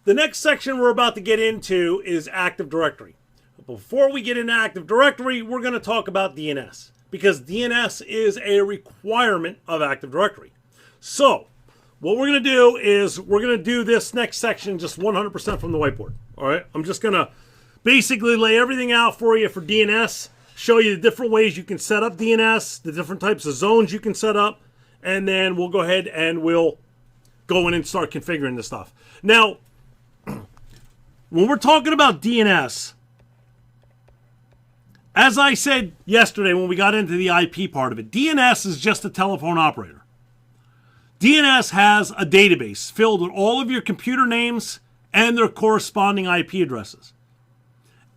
the next section we're about to get into is Active Directory. Before we get into Active Directory, we're going to talk about DNS, because DNS is a requirement of Active Directory. So, what we're going to do is we're going to do this next section just 100% from the whiteboard. All right, I'm just going to basically lay everything out for you for DNS, show you the different ways you can set up DNS, the different types of zones you can set up, and then we'll go ahead and we'll go in and start configuring this stuff. Now, when we're talking about DNS, as I said yesterday when we got into the IP part of it, DNS is just a telephone operator. DNS has a database filled with all of your computer names and their corresponding IP addresses.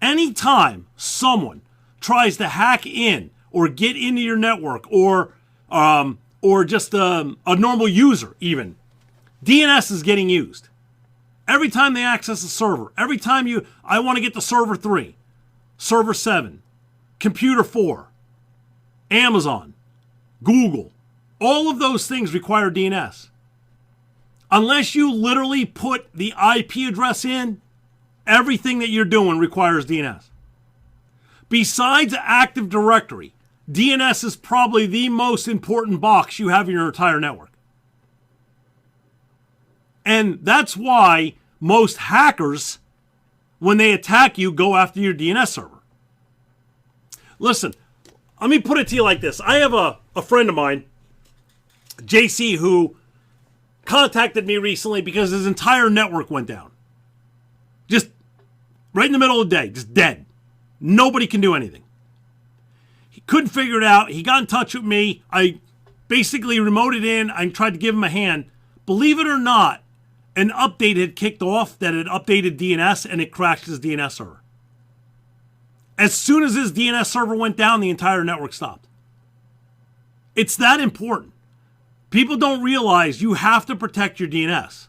Anytime someone tries to hack in or get into your network, or just a normal user even, DNS is getting used. Every time they access a server, every time I want to get to server 3, server 7, computer 4, Amazon, Google, all of those things require DNS. Unless you literally put the IP address in, everything that you're doing requires DNS. Besides Active Directory, DNS is probably the most important box you have in your entire network. And that's why most hackers, when they attack you, go after your DNS server. Listen, let me put it to you like this. I have a friend of mine, JC, who contacted me recently because his entire network went down. Just right in the middle of the day, just dead. Nobody can do anything. He couldn't figure it out. He got in touch with me. I basically remoted in. I tried to give him a hand. Believe it or not, an update had kicked off that had updated DNS, and it crashed his DNS server. As soon as his DNS server went down, the entire network stopped. It's that important. People don't realize you have to protect your DNS.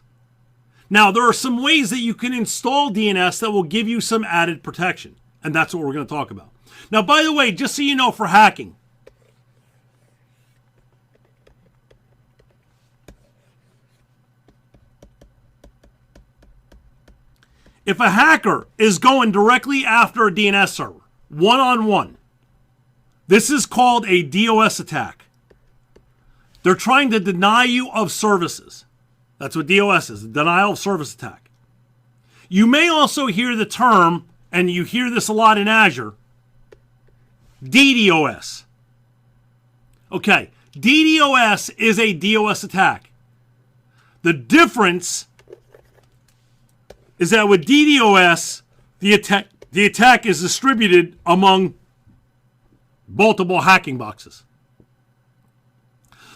Now, there are some ways that you can install DNS that will give you some added protection, and that's what we're going to talk about. Now, by the way, just so you know, for hacking, if a hacker is going directly after a DNS server, one-on-one, this is called a DOS attack. They're trying to deny you of services. That's what DOS is, a denial of service attack. You may also hear the term, and you hear this a lot in Azure, DDoS. Okay, DDoS is a DOS attack. The difference is that with DDoS, the attack is distributed among multiple hacking boxes.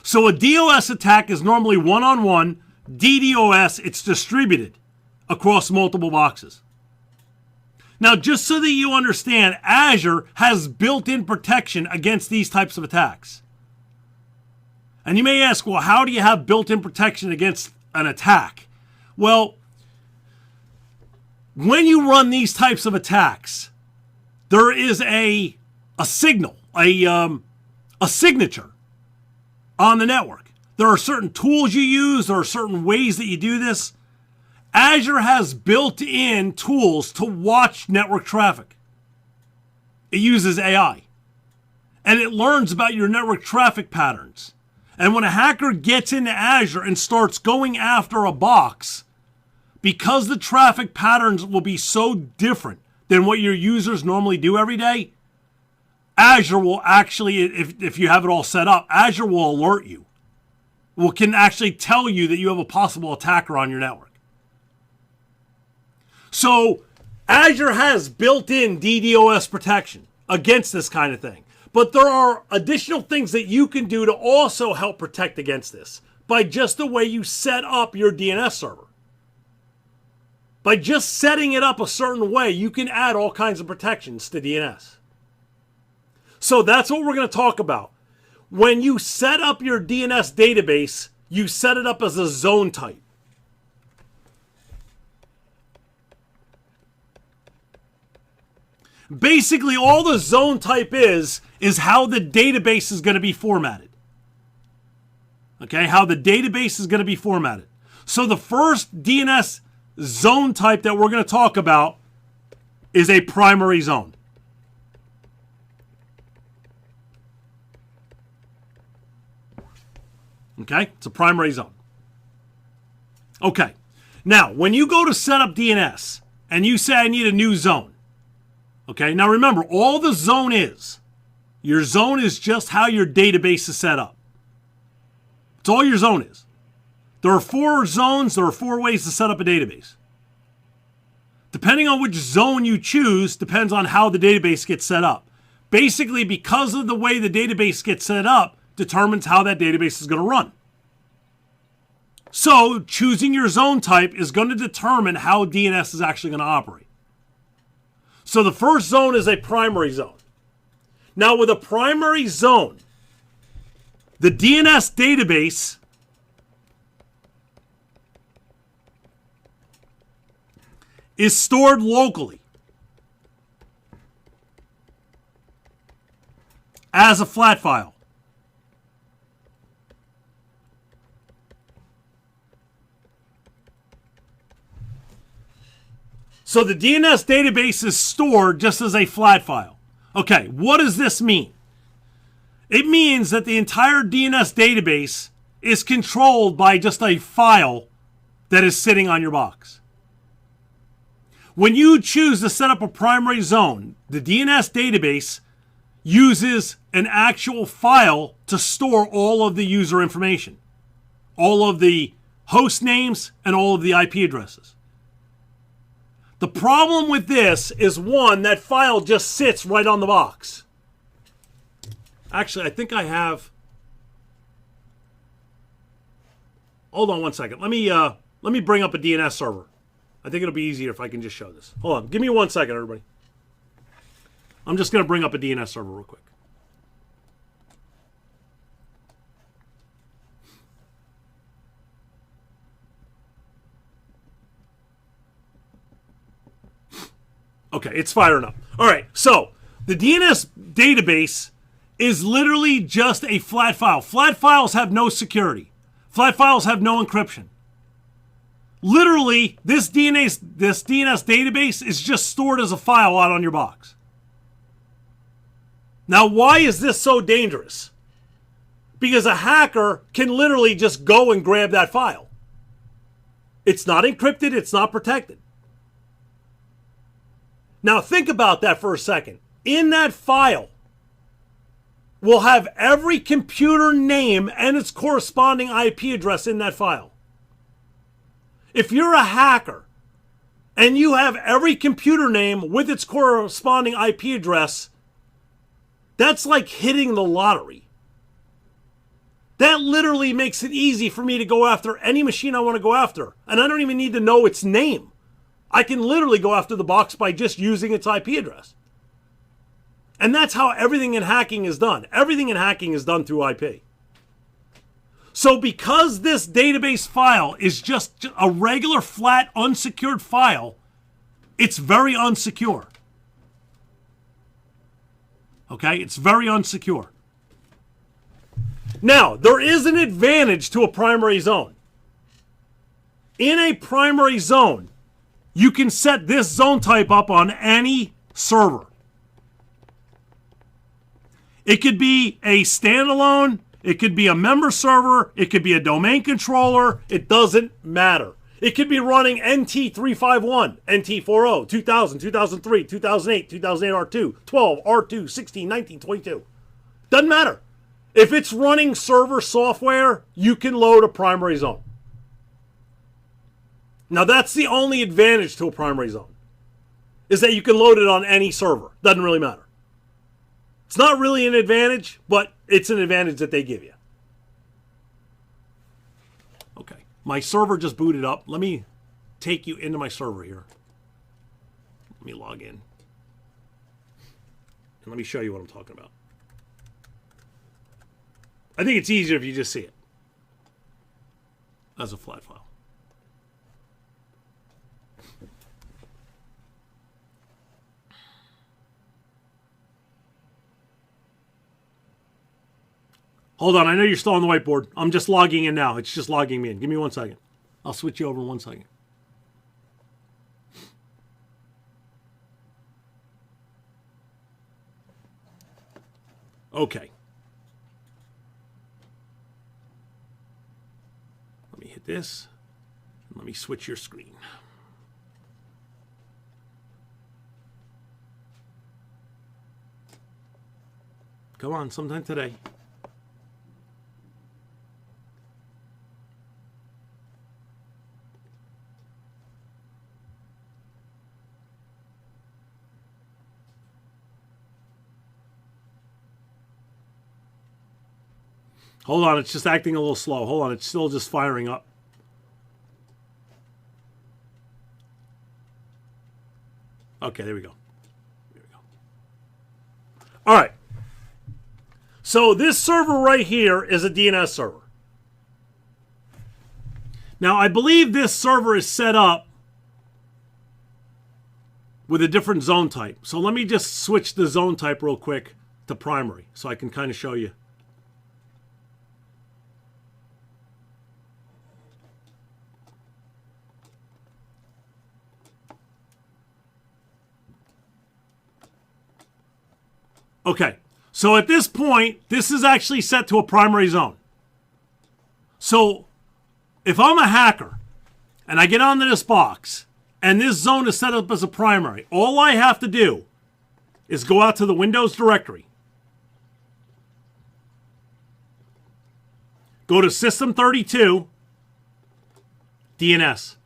So a DOS attack is normally one-on-one. DDoS, it's distributed across multiple boxes. Now, just so that you understand, Azure has built-in protection against these types of attacks. And you may ask, well, how do you have built-in protection against an attack? Well, when you run these types of attacks, there is a signal, a signature on the network. There are certain tools you use. There are certain ways that you do this. Azure has built-in tools to watch network traffic. It uses AI. And it learns about your network traffic patterns. And when a hacker gets into Azure and starts going after a box, because the traffic patterns will be so different than what your users normally do every day, Azure will actually, if you have it all set up, Azure will alert you. Can actually tell you that you have a possible attacker on your network. So Azure has built-in DDoS protection against this kind of thing. But there are additional things that you can do to also help protect against this by just the way you set up your DNS server. By just setting it up a certain way, you can add all kinds of protections to DNS. So that's what we're going to talk about. When you set up your DNS database, you set it up as a zone type. Basically, all the zone type is how the database is going to be formatted. Okay, how the database is going to be formatted. So the first DNS zone type that we're going to talk about is a primary zone. Okay, it's a primary zone. Okay, now when you go to set up DNS and you say I need a new zone, okay, now remember, all the zone is, your zone is just how your database is set up. It's all your zone is. There are 4 zones, there are 4 ways to set up a database. Depending on which zone you choose depends on how the database gets set up. Basically, because of the way the database gets set up determines how that database is going to run. So, choosing your zone type is going to determine how DNS is actually going to operate. So, the first zone is a primary zone. Now, with a primary zone, the DNS database is stored locally as a flat file. So the DNS database is stored just as a flat file. Okay, what does this mean? It means that the entire DNS database is controlled by just a file that is sitting on your box. When you choose to set up a primary zone, the DNS database uses an actual file to store all of the user information, all of the host names, and all of the IP addresses. The problem with this is, one, that file just sits right on the box. Actually, I think I have... Hold on one second. Let me bring up a DNS server. I think it'll be easier if I can just show this. Hold on. Give me 1 second, everybody. I'm just going to bring up a DNS server real quick. Okay, it's firing up. All right, so the DNS database is literally just a flat file. Flat files have no security. Flat files have no encryption. Literally, this DNS database is just stored as a file out on your box. Now, why is this so dangerous? Because a hacker can literally just go and grab that file. It's not encrypted, it's not protected. Now, think about that for a second. In that file, we'll have every computer name and its corresponding IP address in that file. If you're a hacker and you have every computer name with its corresponding IP address, that's like hitting the lottery. That literally makes it easy for me to go after any machine I want to go after. And I don't even need to know its name. I can literally go after the box by just using its IP address. And that's how everything in hacking is done. Everything in hacking is done through IP. So because this database file is just a regular flat unsecured file, it's very unsecure. Okay, it's very unsecure. Now, there is an advantage to a primary zone. In a primary zone, you can set this zone type up on any server. It could be a standalone, it could be a member server, it could be a domain controller, it doesn't matter. It could be running NT351, NT40, 2000, 2003, 2008, 2008 R2, 12, R2, 16, 19, 22. Doesn't matter. If it's running server software, you can load a primary zone. Now, that's the only advantage to a primary zone, is that you can load it on any server. Doesn't really matter. It's not really an advantage, but it's an advantage that they give you. Okay, my server just booted up. Let me take you into my server here. Let me log in. And let me show you what I'm talking about. I think it's easier if you just see it as a flat file. Hold on, I know you're still on the whiteboard. I'm just logging in now. It's just logging me in. Give me 1 second. I'll switch you over in 1 second. Okay. Let me hit this. Let me switch your screen. Come on, sometime today. Hold on, it's just acting a little slow. Hold on, it's still just firing up. Okay, there we go. There we go. All right. So this server right here is a DNS server. Now, I believe this server is set up with a different zone type. So let me just switch the zone type real quick to primary so I can kind of show you. Okay, so at this point, this is actually set to a primary zone. So if I'm a hacker and I get onto this box and this zone is set up as a primary, all I have to do is go out to the Windows directory, go to System32, DNS,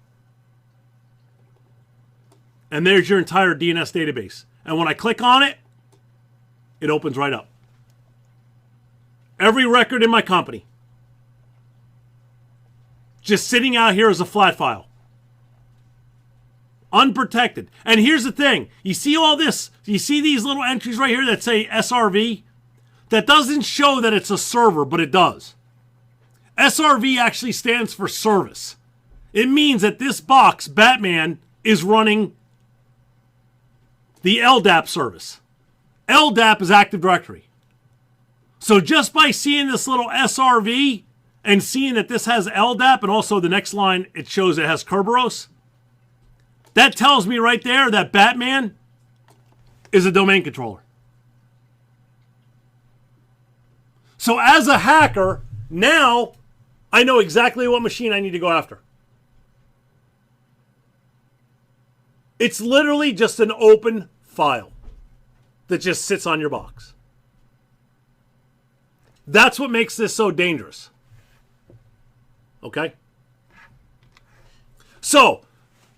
and there's your entire DNS database. And when I click on it, it opens right up. Every record in my company. Just sitting out here as a flat file. Unprotected. And here's the thing. You see all this? You see these little entries right here that say SRV? That doesn't show that it's a server, but it does. SRV actually stands for service. It means that this box, Batman, is running the LDAP service. LDAP is Active Directory. So just by seeing this little SRV and seeing that this has LDAP and also the next line it shows it has Kerberos, that tells me right there that Batman is a domain controller. So as a hacker, now I know exactly what machine I need to go after. It's literally just an open file that just sits on your box. That's what makes this so dangerous. Okay? So,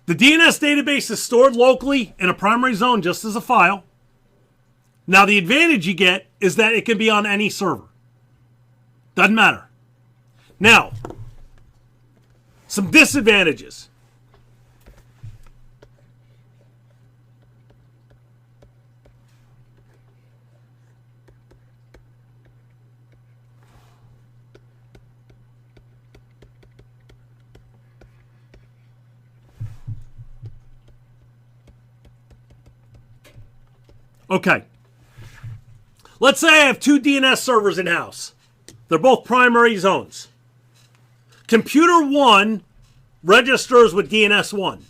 the DNS database is stored locally in a primary zone just as a file. Now, the advantage you get is that it can be on any server. Doesn't matter. Now, some disadvantages. Okay. Let's say I have two DNS servers in-house. They're both primary zones. Computer 1 registers with DNS 1.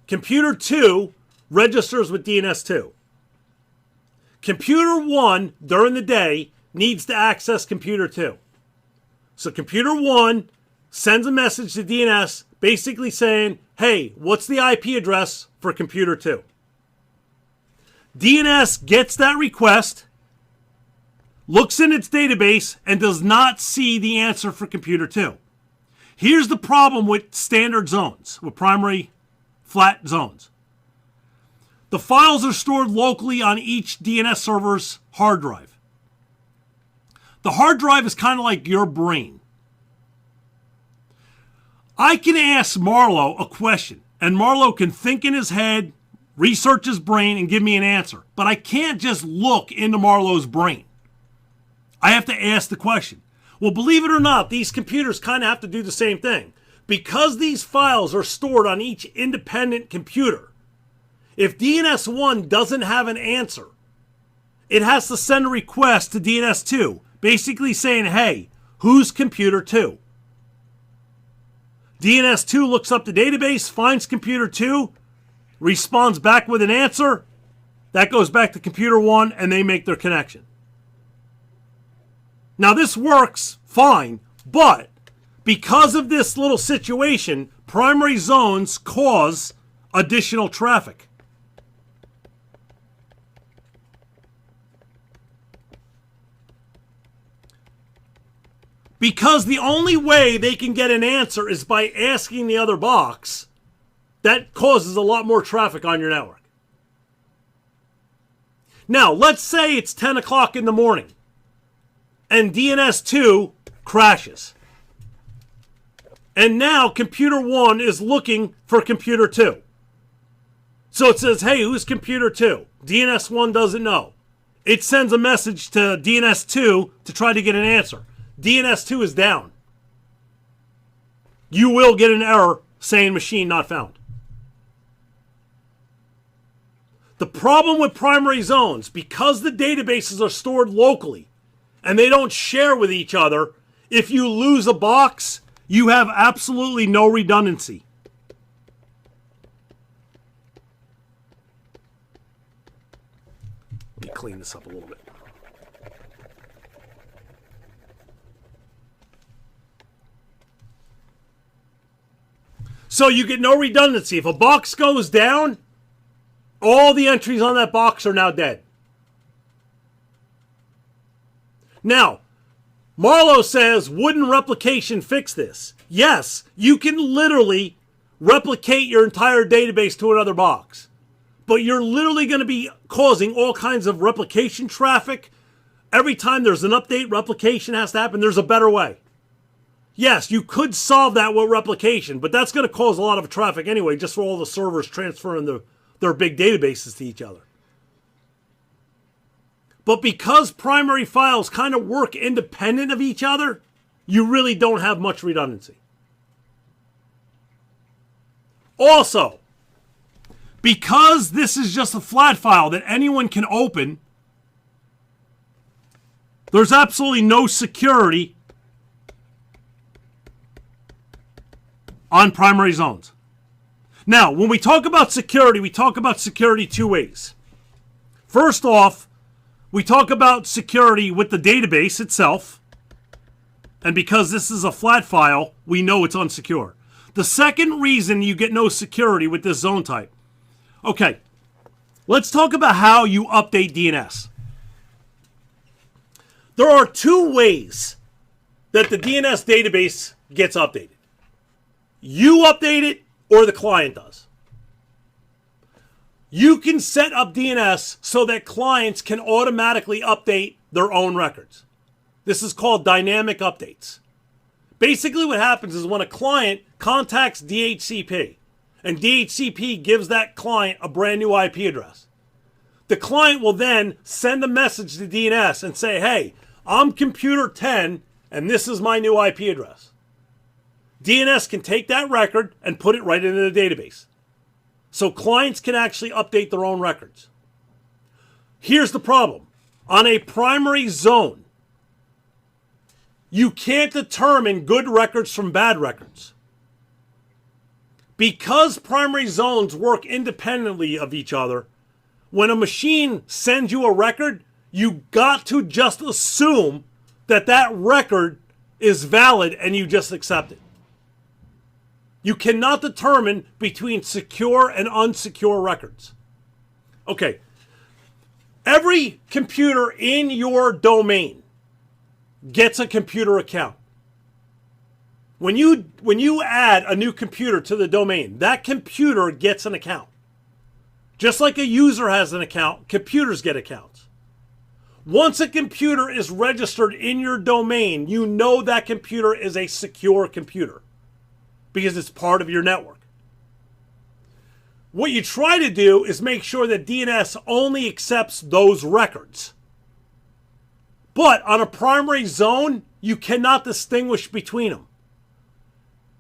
Computer 2 registers with DNS 2. Computer 1, during the day, needs to access Computer 2. So Computer 1 sends a message to DNS basically saying, hey, what's the IP address for Computer 2? DNS gets that request, looks in its database, and does not see the answer for Computer 2. Here's the problem with standard zones, with primary flat zones. The files are stored locally on each DNS server's hard drive. The hard drive is kind of like your brain. I can ask Marlowe a question, and Marlowe can think in his head, research his brain, and give me an answer. But I can't just look into Marlowe's brain. I have to ask the question. Well, believe it or not, these computers kind of have to do the same thing. Because these files are stored on each independent computer, if DNS1 doesn't have an answer, it has to send a request to DNS2, basically saying, hey, who's Computer 2? DNS2 looks up the database, finds Computer 2, responds back with an answer. That goes back to Computer 1, and they make their connection. Now this works fine, but because of this little situation, primary zones cause additional traffic. Because the only way they can get an answer is by asking the other box, that causes a lot more traffic on your network. Now, let's say it's 10 o'clock in the morning and DNS2 crashes. And now computer 1 is looking for computer 2. So it says, hey, who's computer 2? DNS1 doesn't know. It sends a message to DNS2 to try to get an answer. DNS2 is down. You will get an error saying machine not found. The problem with primary zones, because the databases are stored locally and they don't share with each other, if you lose a box, you have absolutely no redundancy. Let me clean this up a little bit. So you get no redundancy. If a box goes down, all the entries on that box are now dead. Now, Marlowe says, wouldn't replication fix this? Yes, you can literally replicate your entire database to another box. But you're literally going to be causing all kinds of replication traffic. Every time there's an update, replication has to happen. There's a better way. Yes, you could solve that with replication, but that's going to cause a lot of traffic anyway, just for all the servers transferring their big databases to each other. But because primary files kind of work independent of each other, you really don't have much redundancy. Also, because this is just a flat file that anyone can open, there's absolutely no security on primary zones. Now, when we talk about security, we talk about security two ways. First off, we talk about security with the database itself. And because this is a flat file, we know it's unsecure. The second reason you get no security with this zone type. Okay, let's talk about how you update DNS. There are two ways that the DNS database gets updated. You update it, or the client does. You can set up DNS so that clients can automatically update their own records. This is called dynamic updates. Basically what happens is when a client contacts DHCP, and DHCP gives that client a brand new IP address, the client will then send a message to DNS and say, hey, I'm computer 10, and this is my new IP address. DNS can take that record and put it right into the database. So clients can actually update their own records. Here's the problem. On a primary zone, you can't determine good records from bad records. Because primary zones work independently of each other, when a machine sends you a record, you got to just assume that that record is valid and you just accept it. You cannot determine between secure and unsecure records. Okay. Every computer in your domain gets a computer account. When you add a new computer to the domain, that computer gets an account. Just like a user has an account, computers get accounts. Once a computer is registered in your domain, you know that computer is a secure computer, because it's part of your network. What you try to do is make sure that DNS only accepts those records. But on a primary zone, you cannot distinguish between them.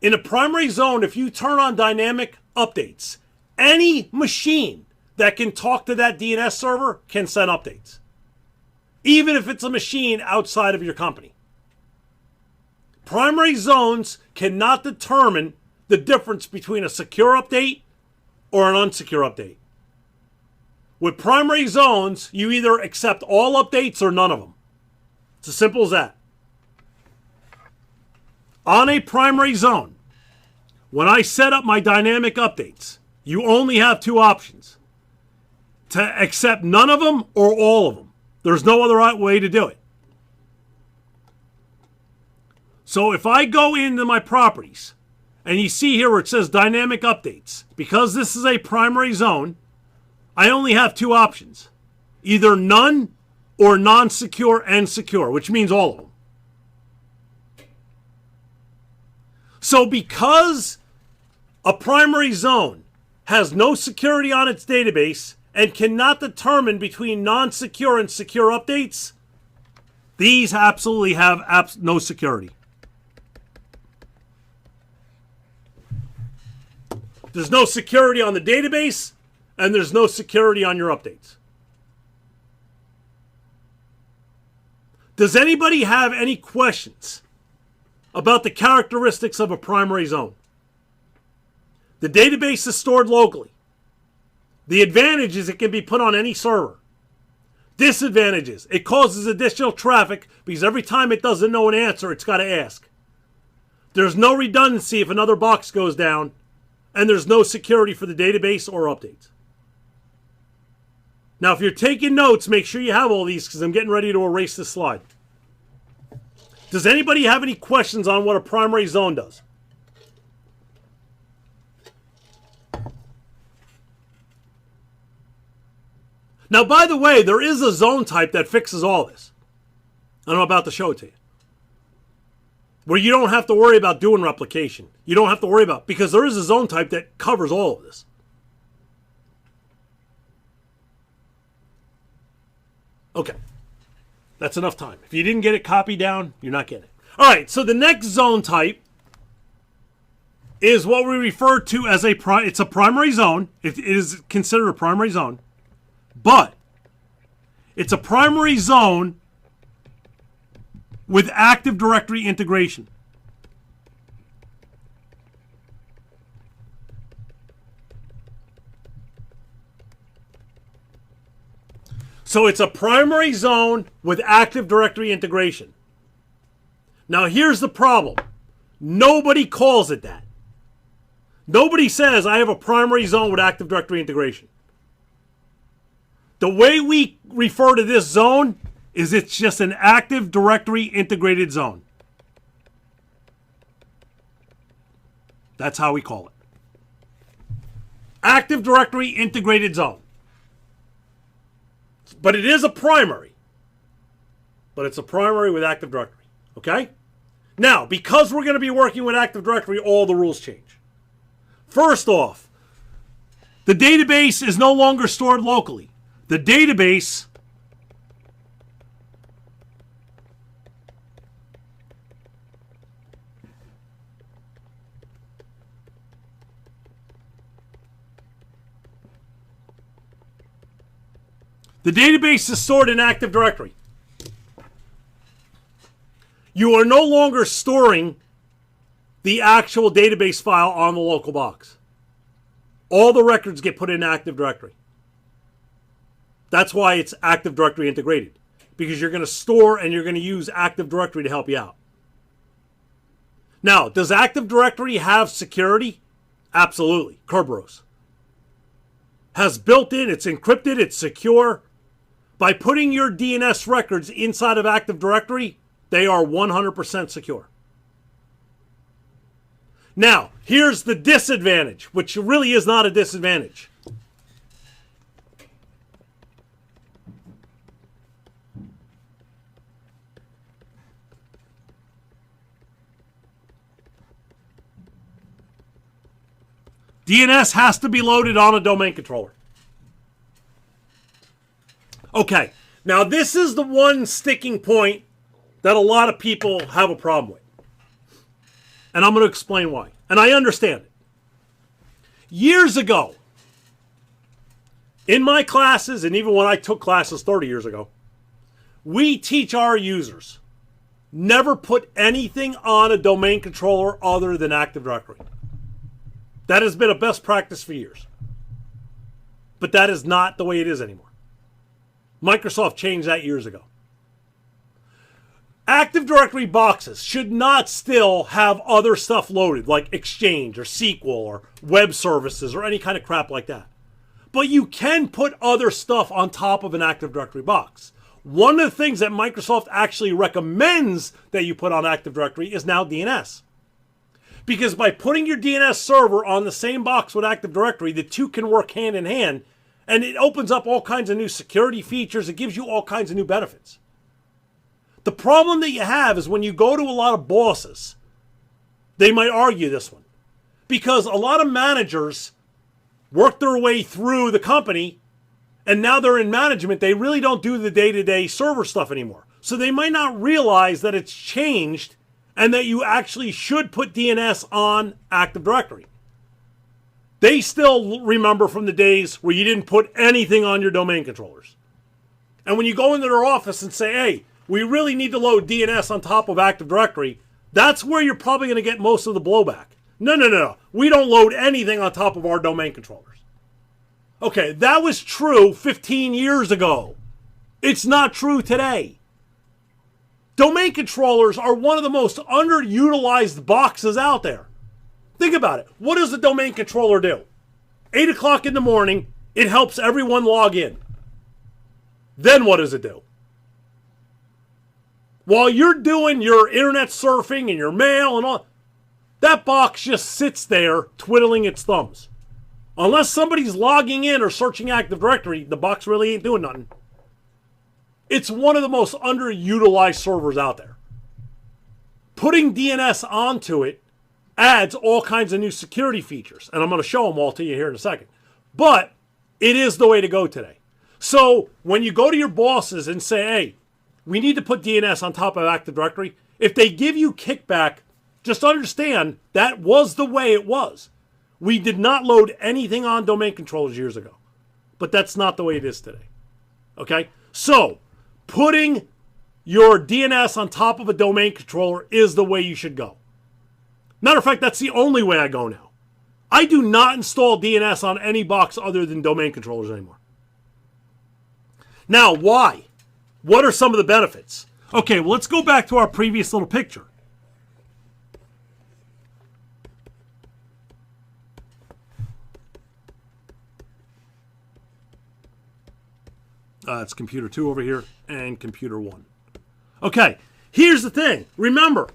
In a primary zone, if you turn on dynamic updates, any machine that can talk to that DNS server can send updates, even if it's a machine outside of your company. Primary zones cannot determine the difference between a secure update or an unsecure update. With primary zones, you either accept all updates or none of them. It's as simple as that. On a primary zone, when I set up my dynamic updates, you only have two options: to accept none of them or all of them. There's no other right way to do it. So if I go into my properties, and you see here where it says dynamic updates, because this is a primary zone, I only have two options: either none or non-secure and secure, which means all of them. So because a primary zone has no security on its database and cannot determine between non-secure and secure updates, these absolutely have no security. There's no security on the database, and there's no security on your updates. Does anybody have any questions about the characteristics of a primary zone? The database is stored locally. The advantage is it can be put on any server. Disadvantages: it causes additional traffic because every time it doesn't know an answer, it's got to ask. There's no redundancy if another box goes down, and there's no security for the database or updates. Now, if you're taking notes, make sure you have all these because I'm getting ready to erase this slide. Does anybody have any questions on what a primary zone does? Now, by the way, there is a zone type that fixes all this. And I'm about to show it to you. Where you don't have to worry about doing replication. You don't have to worry about, because there is a zone type that covers all of this. Okay. That's enough time. If you didn't get it copied down, you're not getting it. All right, so the next zone type is what we refer to as it's a primary zone. It is considered a primary zone. But it's a primary zone with Active Directory integration. So it's a primary zone with Active Directory integration. Now here's the problem. Nobody calls it that. Nobody says, I have a primary zone with Active Directory integration. The way we refer to this zone is it's just an Active Directory integrated zone. That's how we call it. Active Directory integrated zone. But it is a primary. But it's a primary with Active Directory. Okay? Now, because we're going to be working with Active Directory, all the rules change. First off, the database is no longer stored locally. The database is stored in Active Directory. You are no longer storing the actual database file on the local box. All the records get put in Active Directory. That's why it's Active Directory integrated, because you're going to store and you're going to use Active Directory to help you out. Now, does Active Directory have security? Absolutely. Kerberos has built in, it's encrypted, it's secure. By putting your DNS records inside of Active Directory, they are 100% secure. Now, here's the disadvantage, which really is not a disadvantage. DNS has to be loaded on a domain controller. Okay, now this is the one sticking point that a lot of people have a problem with. And I'm going to explain why. And I understand it. Years ago, in my classes, and even when I took classes 30 years ago, we teach our users, never put anything on a domain controller other than Active Directory. That has been a best practice for years. But that is not the way it is anymore. Microsoft changed that years ago. Active Directory boxes should not still have other stuff loaded, like Exchange or SQL or web services or any kind of crap like that. But you can put other stuff on top of an Active Directory box. One of the things that Microsoft actually recommends that you put on Active Directory is now DNS. Because by putting your DNS server on the same box with Active Directory, the two can work hand in hand, and it opens up all kinds of new security features. It gives you all kinds of new benefits. The problem that you have is when you go to a lot of bosses, they might argue this one. Because a lot of managers work their way through the company, and now they're in management. They really don't do the day-to-day server stuff anymore. So they might not realize that it's changed and that you actually should put DNS on Active Directory. They still remember from the days where you didn't put anything on your domain controllers. And when you go into their office and say, hey, we really need to load DNS on top of Active Directory, that's where you're probably going to get most of the blowback. No. We don't load anything on top of our domain controllers. Okay, that was true 15 years ago. It's not true today. Domain controllers are one of the most underutilized boxes out there. Think about it. What does a domain controller do? 8 o'clock in the morning, it helps everyone log in. Then what does it do? While you're doing your internet surfing and your mail and all, that box just sits there twiddling its thumbs. Unless somebody's logging in or searching Active Directory, the box really ain't doing nothing. It's one of the most underutilized servers out there. Putting DNS onto it adds all kinds of new security features. And I'm going to show them all to you here in a second. But it is the way to go today. So when you go to your bosses and say, hey, we need to put DNS on top of Active Directory, if they give you kickback, just understand that was the way it was. We did not load anything on domain controllers years ago. But that's not the way it is today. Okay? So, putting your DNS on top of a domain controller is the way you should go. Matter of fact, that's the only way I go now. I do not install DNS on any box other than domain controllers anymore. Now, why? What are some of the benefits? Okay, well, let's go back to our previous little picture. It's computer 2 over here and computer 1. Okay, here's the thing. Remember,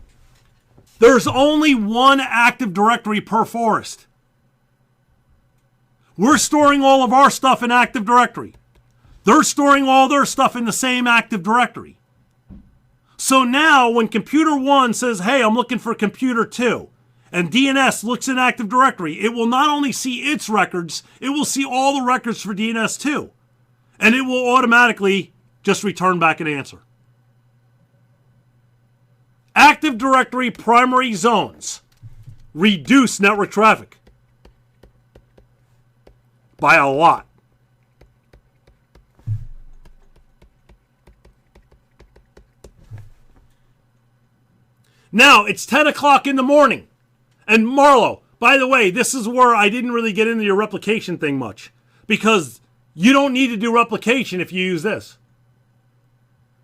there's only one Active Directory per forest. We're storing all of our stuff in Active Directory. They're storing all their stuff in the same Active Directory. So now when computer 1 says, hey, I'm looking for computer 2, and DNS looks in Active Directory, it will not only see its records, it will see all the records for DNS 2. And it will automatically just return back an answer. Active Directory primary zones reduce network traffic by a lot. Now, it's 10 o'clock in the morning. And Marlo, by the way, this is where I didn't really get into your replication thing much. Because you don't need to do replication if you use this.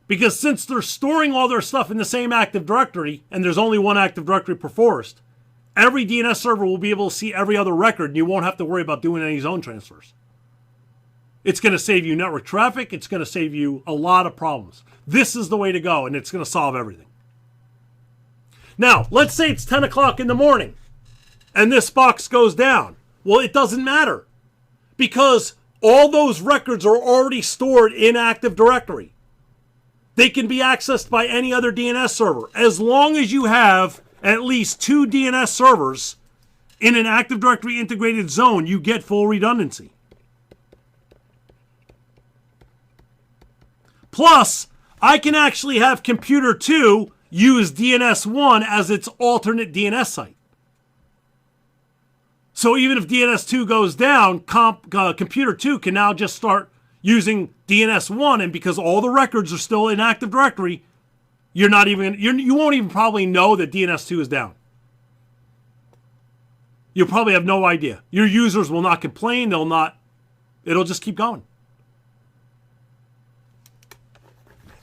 Because since they're storing all their stuff in the same Active Directory, and there's only one Active Directory per forest, every DNS server will be able to see every other record, and you won't have to worry about doing any zone transfers. It's going to save you network traffic. It's going to save you a lot of problems. This is the way to go, and it's going to solve everything. Now, let's say it's 10 o'clock in the morning, and this box goes down. Well, it doesn't matter, because all those records are already stored in Active Directory. They can be accessed by any other DNS server. As long as you have at least 2 DNS servers in an Active Directory integrated zone, you get full redundancy. Plus, I can actually have computer 2 use DNS 1 as its alternate DNS site. So even if DNS 2 goes down, computer 2 can now just start using DNS 1, and because all the records are still in Active Directory, you won't even probably know that DNS 2 is down. You'll probably have no idea. Your users will not complain. It'll just keep going.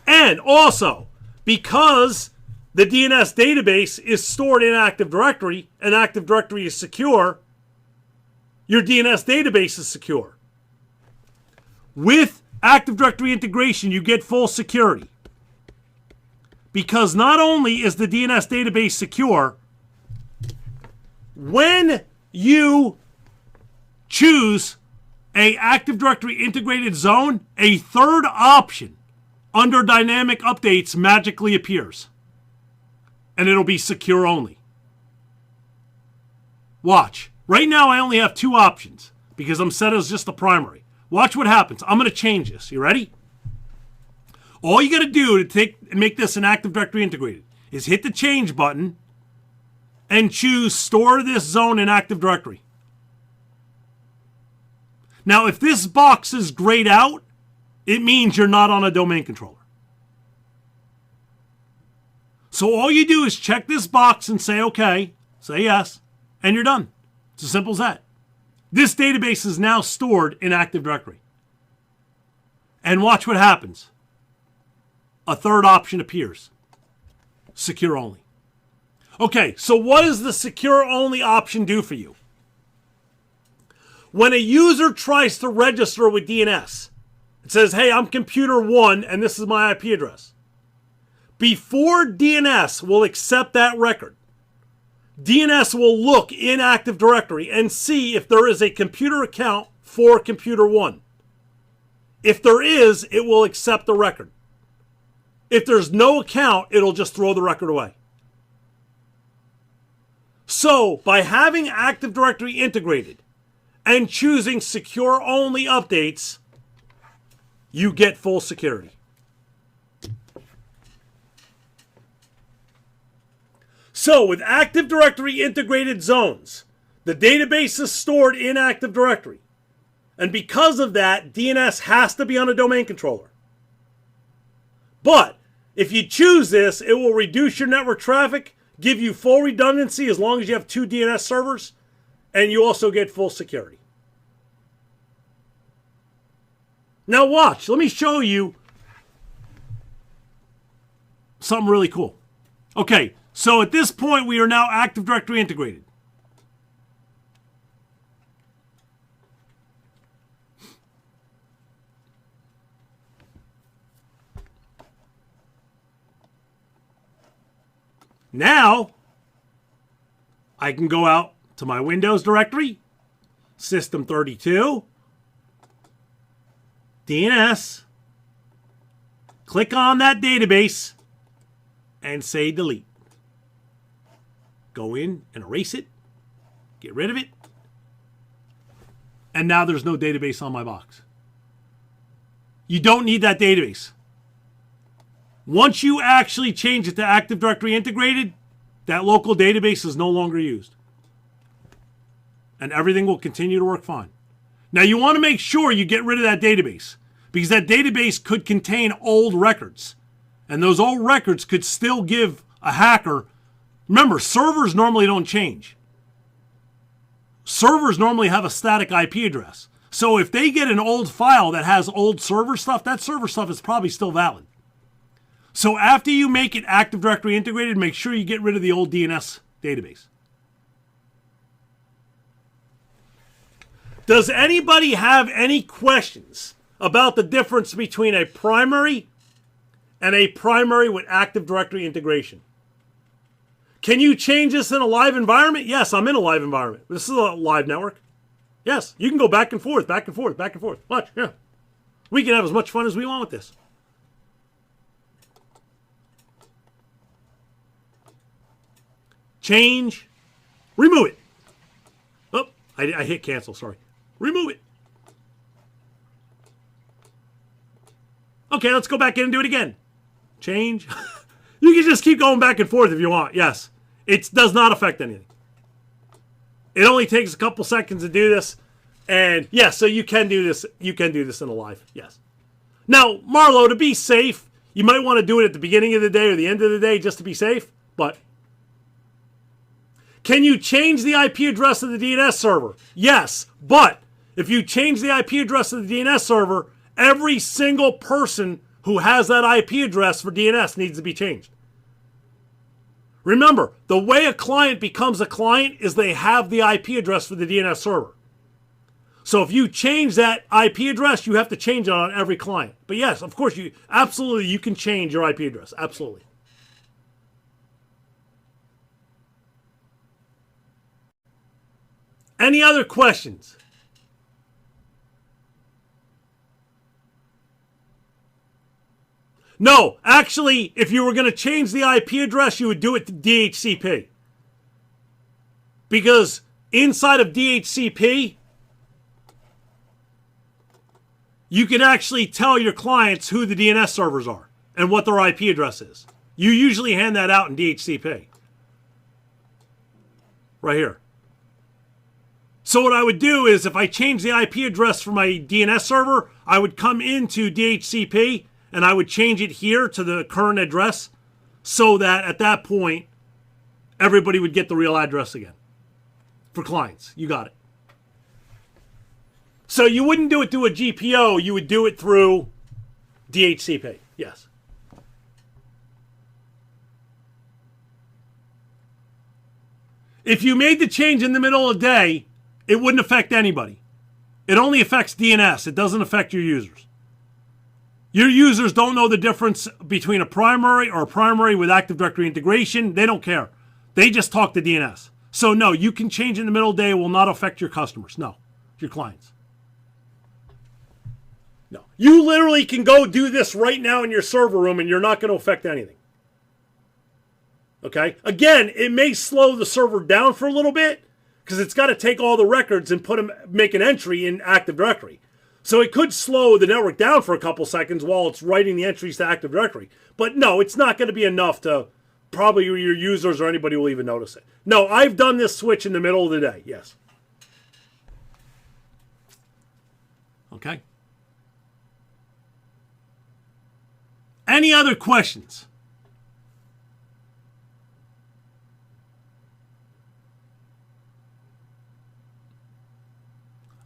And also, because the DNS database is stored in Active Directory and Active Directory is secure, your DNS database is secure. With Active Directory integration, you get full security. Because not only is the DNS database secure, when you choose a Active Directory integrated zone, a third option under dynamic updates magically appears. And it'll be secure only. Watch. Right now I only have two options because I'm set as just the primary. Watch what happens. I'm going to change this. You ready? All you got to do to make this an Active Directory integrated is hit the change button and choose store this zone in Active Directory. Now, if this box is grayed out, it means you're not on a domain controller. So all you do is check this box and say okay, say yes, and you're done. It's as simple as that. This database is now stored in Active Directory. And watch what happens. A third option appears. Secure only. Okay, so what does the secure only option do for you? When a user tries to register with DNS, it says, hey, I'm computer 1 and this is my IP address. Before DNS will accept that record, DNS will look in Active Directory and see if there is a computer account for computer 1. If there is, it will accept the record. If there's no account, it'll just throw the record away. So, by having Active Directory integrated and choosing secure only updates, you get full security. So, with Active Directory integrated zones, the database is stored in Active Directory. And because of that, DNS has to be on a domain controller. But if you choose this, it will reduce your network traffic, give you full redundancy as long as you have 2 DNS servers, and you also get full security. Now watch, let me show you something really cool. Okay, so at this point we are now Active Directory integrated. Now, I can go out to my Windows directory, System32, DNS, click on that database, and say delete. Go in and erase it, get rid of it, and now there's no database on my box. You don't need that database. Once you actually change it to Active Directory integrated, that local database is no longer used. And everything will continue to work fine. Now you want to make sure you get rid of that database because that database could contain old records. And those old records could still give a hacker. Remember, servers normally don't change. Servers normally have a static IP address. So if they get an old file that has old server stuff, that server stuff is probably still valid. So after you make it Active Directory integrated, make sure you get rid of the old DNS database. Does anybody have any questions about the difference between a primary and a primary with Active Directory integration? Can you change this in a live environment? Yes, I'm in a live environment. This is a live network. Yes, you can go back and forth, back and forth, back and forth. Watch, yeah. We can have as much fun as we want with this. Change, remove it. Oh, I hit cancel, sorry. Remove it. Okay, let's go back in and do it again. Change. You can just keep going back and forth if you want. Yes, it does not affect anything. It only takes a couple seconds to do this. And yes, so you can do this. You can do this in a live. Yes. Now, Marlo, to be safe, you might want to do it at the beginning of the day or the end of the day just to be safe. But can you change the IP address of the DNS server? Yes, but if you change the IP address of the DNS server, every single person who has that IP address for DNS needs to be changed. Remember, the way a client becomes a client is they have the IP address for the DNS server. So if you change that IP address, you have to change it on every client. But yes, of course, you can change your IP address. Absolutely. Any other questions? No, actually, if you were going to change the IP address, you would do it to DHCP. Because inside of DHCP, you can actually tell your clients who the DNS servers are and what their IP address is. You usually hand that out in DHCP. Right here. So what I would do is if I change the IP address for my DNS server, I would come into DHCP and I would change it here to the current address so that at that point, everybody would get the real address again. For clients, you got it. So you wouldn't do it through a GPO, you would do it through DHCP, yes. If you made the change in the middle of the day, it wouldn't affect anybody. It only affects DNS, it doesn't affect your users. Your users don't know the difference between a primary or a primary with Active Directory integration. They don't care. They just talk to DNS. So no, you can change in the middle of the day. It will not affect your customers. No, your clients. No. You literally can go do this right now in your server room and you're not going to affect anything. Okay? Again, it may slow the server down for a little bit because it's got to take all the records and make an entry in Active Directory. So it could slow the network down for a couple seconds while it's writing the entries to Active Directory. But no, it's not going to be enough to probably your users or anybody will even notice it. No, I've done this switch in the middle of the day, yes. Okay. Any other questions?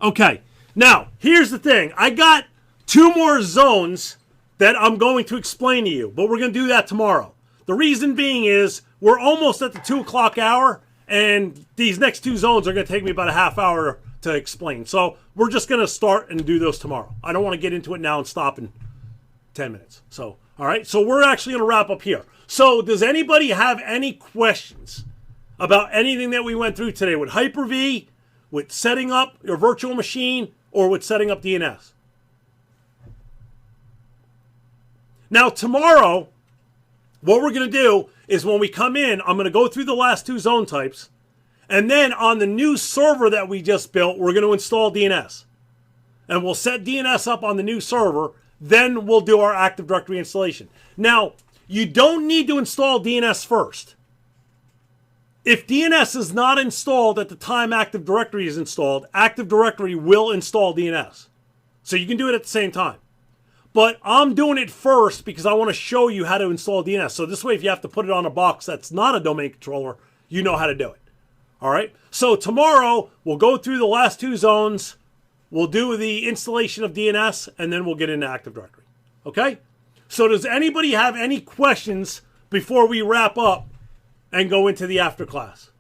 Okay. Now, here's the thing. I got 2 more zones that I'm going to explain to you, but we're going to do that tomorrow. The reason being is we're almost at the 2 o'clock hour, and these next 2 zones are going to take me about a half hour to explain. So we're just going to start and do those tomorrow. I don't want to get into it now and stop in 10 minutes. So, all right. So we're actually going to wrap up here. So does anybody have any questions about anything that we went through today with Hyper-V, with setting up your virtual machine, or with setting up DNS? Now, tomorrow, what we're going to do is when we come in, I'm going to go through the last 2 zone types. And then on the new server that we just built, we're going to install DNS. And we'll set DNS up on the new server. Then we'll do our Active Directory installation. Now, you don't need to install DNS first. If DNS is not installed at the time Active Directory is installed, Active Directory will install DNS. So you can do it at the same time. But I'm doing it first because I want to show you how to install DNS. So this way, if you have to put it on a box that's not a domain controller, you know how to do it. All right? So tomorrow, we'll go through the last 2 zones. We'll do the installation of DNS, and then we'll get into Active Directory. Okay? So does anybody have any questions before we wrap up and go into the after class?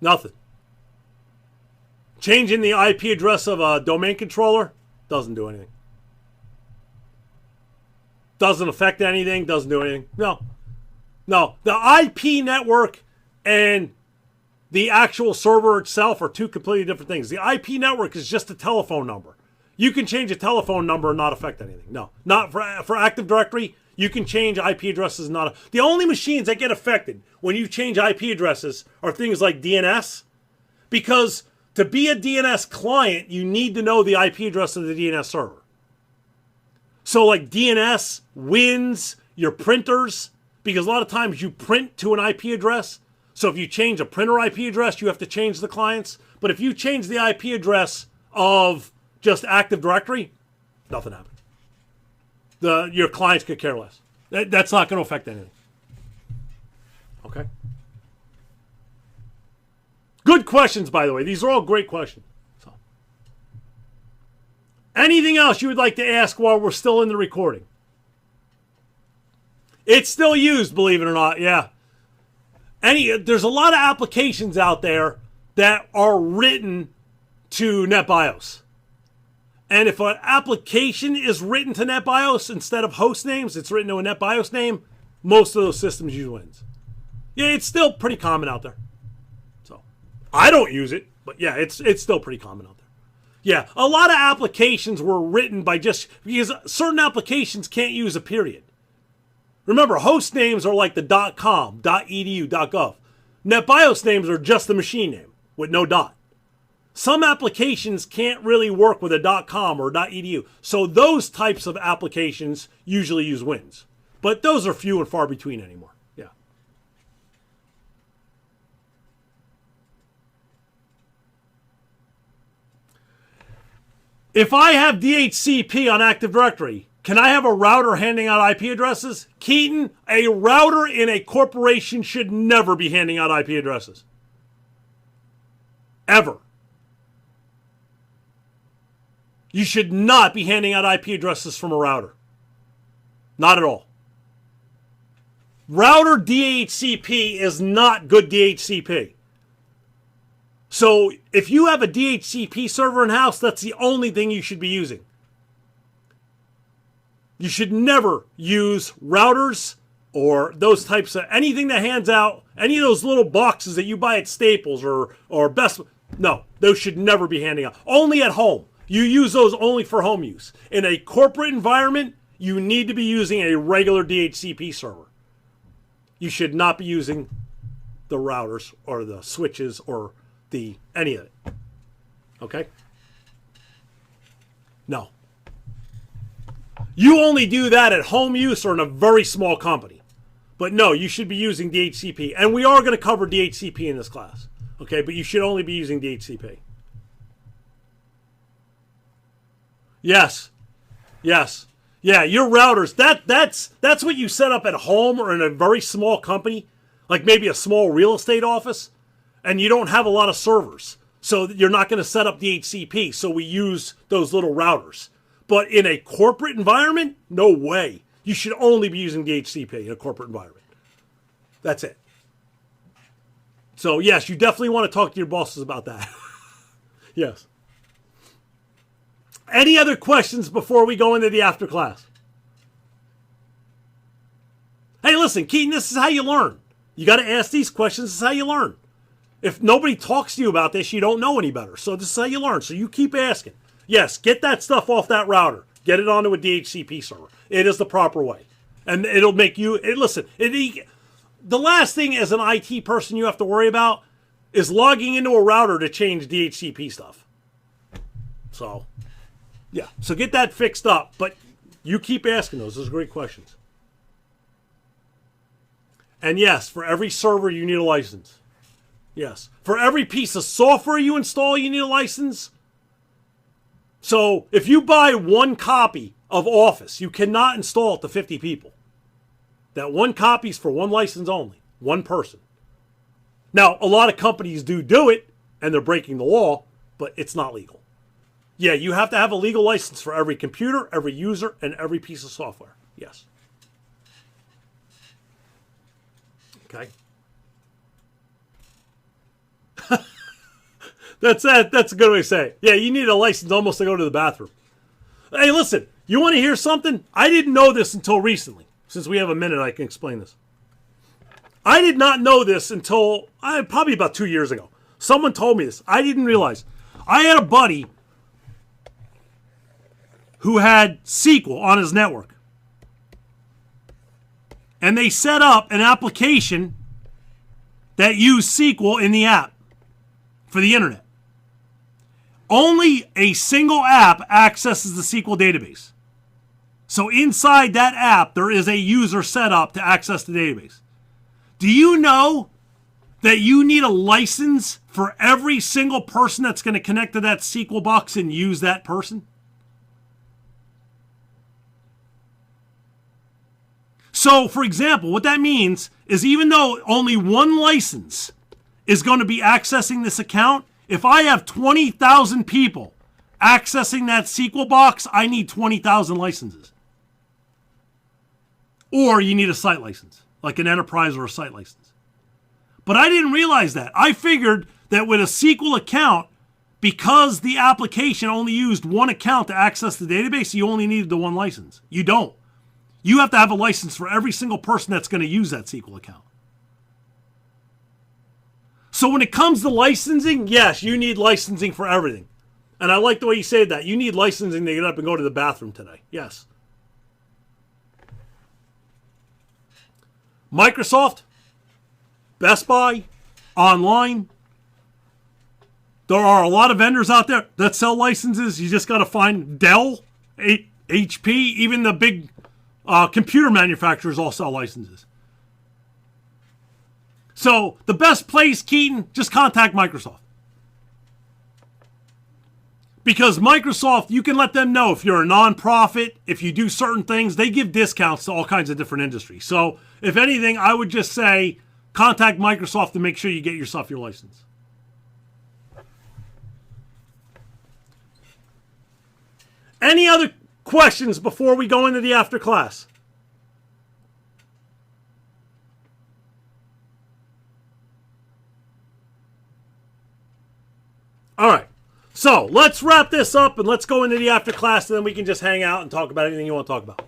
Nothing. Changing the IP address of a domain controller doesn't do anything. Doesn't affect anything, doesn't do anything. No. No. The IP network and the actual server itself are 2 completely different things. The IP network is just a telephone number. You can change a telephone number and not affect anything. No. Not for Active Directory. You can change IP addresses. The only machines that get affected when you change IP addresses are things like DNS. Because to be a DNS client, you need to know the IP address of the DNS server. So like DNS, WINS, your printers, because a lot of times you print to an IP address. So if you change a printer IP address, you have to change the clients. But if you change the IP address of just Active Directory, Nothing happened. Your clients could care less. That's not going to affect anything. Okay? Good questions, by the way. These are all great questions. So, anything else you would like to ask while we're still in the recording? It's still used, believe it or not. Yeah. There's a lot of applications out there that are written to NetBIOS. And if an application is written to NetBIOS instead of host names, it's written to a NetBIOS name, most of those systems use Wins. Yeah, it's still pretty common out there. So, I don't use it, but yeah, it's still pretty common out there. Yeah, a lot of applications were written because certain applications can't use a period. Remember, host names are like the .com, .edu, .gov. NetBIOS names are just the machine name with no dot. Some applications can't really work with a .com or .edu. So those types of applications usually use Wins. But those are few and far between anymore. Yeah. If I have DHCP on Active Directory, can I have a router handing out IP addresses? Keaton, a router in a corporation should never be handing out IP addresses. Ever. You should not be handing out IP addresses from a router. Not at all. Router DHCP is not good DHCP. So if you have a DHCP server in-house, that's the only thing you should be using. You should never use routers or those types of anything that hands out, any of those little boxes that you buy at Staples or Best. No, those should never be handing out. Only at home. You use those only for home use. In a corporate environment, you need to be using a regular DHCP server. You should not be using the routers or the switches or any of it. Okay? No. You only do that at home use or in a very small company. But no, you should be using DHCP. And we are going to cover DHCP in this class. Okay? But you should only be using DHCP. Yes. Yes. Yeah, your routers, that's what you set up at home or in a very small company, like maybe a small real estate office, and you don't have a lot of servers. So you're not going to set up DHCP, so we use those little routers. But in a corporate environment, no way. You should only be using DHCP in a corporate environment. That's it. So yes, you definitely want to talk to your bosses about that. Yes. Any other questions before we go into the after class? Hey, listen, Keaton, this is how you learn. You got to ask these questions. This is how you learn. If nobody talks to you about this, you don't know any better. So this is how you learn. So you keep asking. Yes, get that stuff off that router. Get it onto a DHCP server. It is the proper way. And it'll make you, the last thing as an IT person you have to worry about is logging into a router to change DHCP stuff. So, yeah. So get that fixed up. But you keep asking those. Those are great questions. And yes, for every server, you need a license. Yes. For every piece of software you install, you need a license. So if you buy one copy of Office, you cannot install it to 50 people. That one copy is for one license only. One person. Now, a lot of companies do it, and they're breaking the law, but it's not legal. Yeah, you have to have a legal license for every computer, every user, and every piece of software. Yes. Okay. That's a good way to say it. Yeah, you need a license almost to go to the bathroom. Hey, listen, you want to hear something? I didn't know this until recently. Since we have a minute, I can explain this. I did not know this until probably about 2 years ago. Someone told me this. I didn't realize. I had a buddy who had SQL on his network. And they set up an application that used SQL in the app for the internet. Only a single app accesses the SQL database. So inside that app, there is a user set up to access the database. Do you know that you need a license for every single person that's going to connect to that SQL box and use that person? So, for example, what that means is even though only one license is going to be accessing this account, if I have 20,000 people accessing that SQL box, I need 20,000 licenses. Or you need a site license, like an enterprise or a site license. But I didn't realize that. I figured that with a SQL account, because the application only used one account to access the database, you only needed the one license. You don't. You have to have a license for every single person that's going to use that SQL account. So when it comes to licensing, yes, you need licensing for everything. And I like the way you say that. You need licensing to get up and go to the bathroom today. Yes. Microsoft, Best Buy, online. There are a lot of vendors out there that sell licenses. You just got to find Dell, HP, even the big computer manufacturers all sell licenses. So the best place, Keaton, just contact Microsoft. Because Microsoft, you can let them know if you're a nonprofit, if you do certain things, they give discounts to all kinds of different industries. So if anything, I would just say contact Microsoft to make sure you get yourself your license. Any other questions before we go into the after class? All right. So let's wrap this up and let's go into the after class, and then we can just hang out and talk about anything you want to talk about.